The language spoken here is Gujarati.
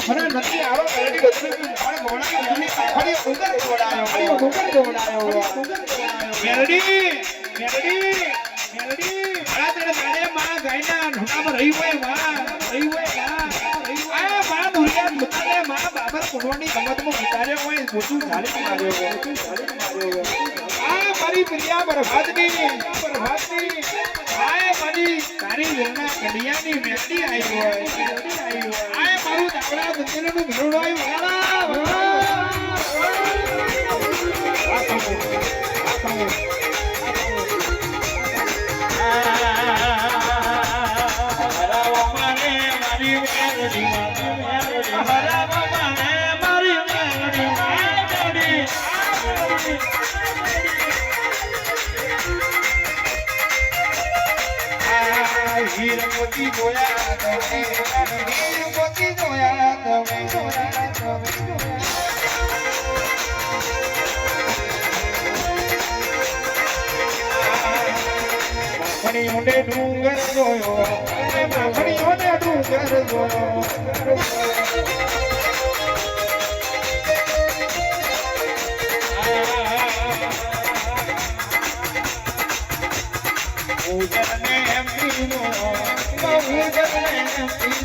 મને નથી આવો કલડી ગોતરી પણ ગોણા ની આખડી ઉંદર ગોડાયો મેરડી આ તેરે ગાડે માં ગાયના ઢોકામાં રહી હોય માં આ માં મુરિયા મુતાને માં બાબર કોડવાની ગમતમાં ઉતાર્યો હોય મોટું ઝાલી માર્યો આ મારી પ્રિયા બરભાતની આય મારી તારી વેના કડિયાની મેરડી આવી હોય આય મારું દાવડા બંદરનું ભરણો આવ્યો હીર મોતી જોયા તમે માખણીઓને ડુંગર જોયો માખણીઓને ડુંગર જોયો ઉજરને એમ પીનો ઉજરને એમ